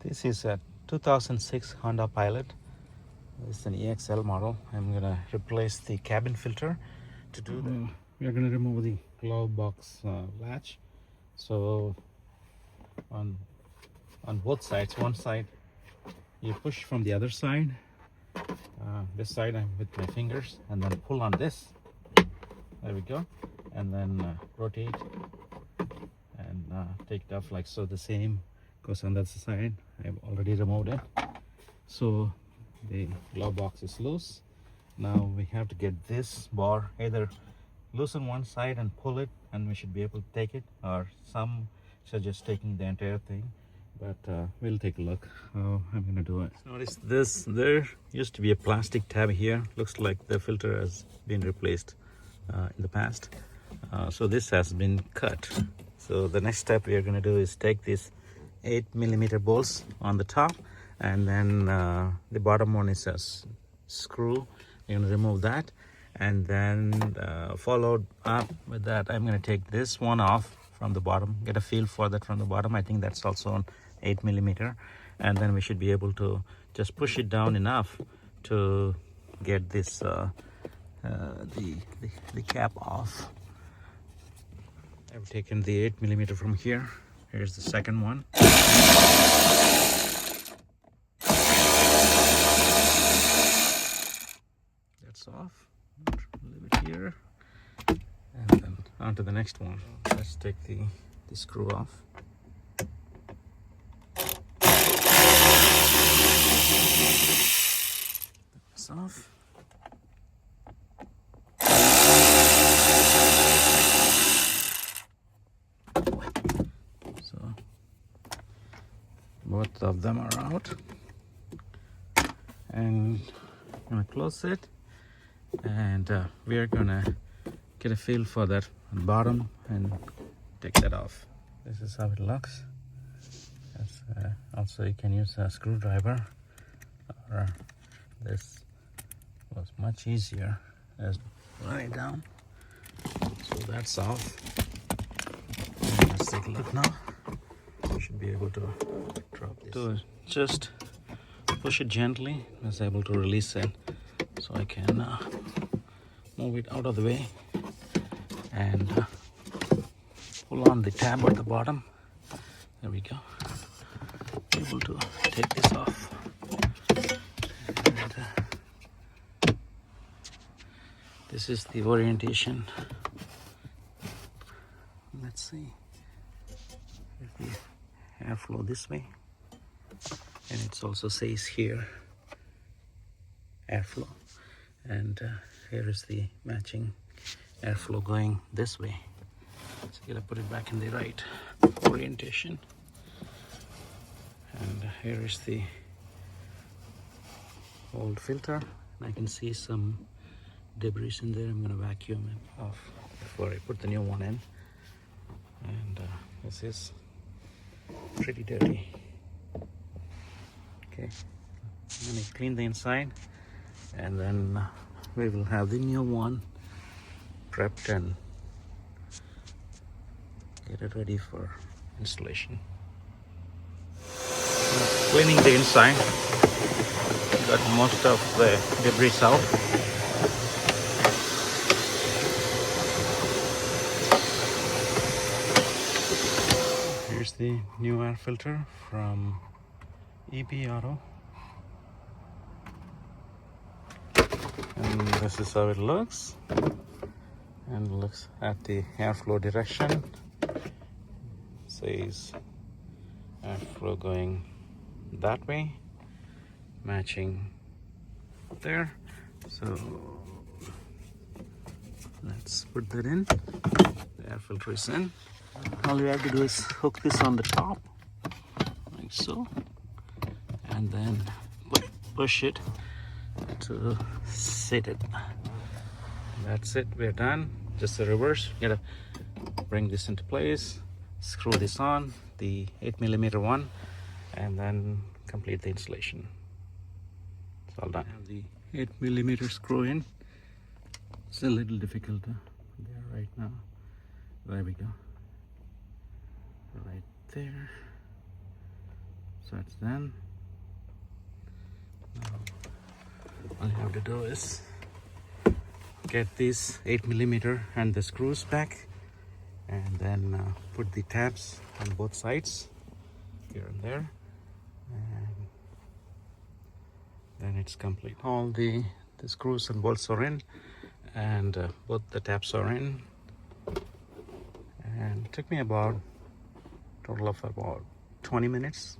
This is a 2006 Honda Pilot. It's an EXL model. I'm gonna replace the cabin filter. To do that, we are gonna remove the glove box latch. So on both sides, one side you push from the other side. This side I'm with my fingers, and then pull on this. There we go, and then rotate and take it off like so. The same goes on that side. I've already removed it, so the glove box is loose. Now we have to get this bar either loosen one side and pull it, and we should be able to take it, or some suggest taking the entire thing, but we'll take a look how I'm gonna do it. Notice this, there used to be a plastic tab here. Looks like the filter has been replaced in the past, so this has been cut. So the next step we are going to do is take these 8mm bolts on the top, and then the bottom one is a screw. You're going to remove that, and then followed up with that, I'm going to take this one off from the bottom, get a feel for that from the bottom. I think that's also on 8mm, and then we should be able to just push it down enough to get this the cap off. I've taken the 8mm from here. Here's the second one. That's off. Leave it here, and then on to the next one. Let's take the screw off. That's off. So both of them are out, and I'm gonna close it, and we are gonna get a feel for that bottom and take that off. This is how it looks. Also you can use a screwdriver, or this was much easier as run it down. So that's off. And let's take a look now. We should be able to drop this. So just push it gently. I was able to release it, so I can move it out of the way and pull on the tab at the bottom. There we go. Able to take this off. And, this is the orientation. Let's see if the airflow this way, and it also says here airflow, and here is the matching airflow going this way. So you gotta put it back in the right orientation, and here is the old filter, and I can see some debris in there. I'm gonna vacuum it off before I put the new one in, and this is pretty dirty. Okay, I'm gonna clean the inside, and then we will have the new one prepped and get it ready for installation. Cleaning the inside, got most of the debris out. Here's the new air filter from EB Auto, and this is how it looks, and looks at the airflow direction. Says airflow going that way, matching there. So let's put that in. The air filter is in. All you have to do is hook this on the top like so, and then push it to sit it. That's it, we're done. Just the reverse. You gotta bring this into place, screw this on, the 8mm one, and then complete the installation. It's all done. Have the 8mm screw in. It's a little difficult there right now. There we go. Right there. So it's done. Now all you have to do is get this 8mm and the screws back, and then put the tabs on both sides here and there, and then it's complete. All the screws and bolts are in, and both the tabs are in, and it took me about total of about 20 minutes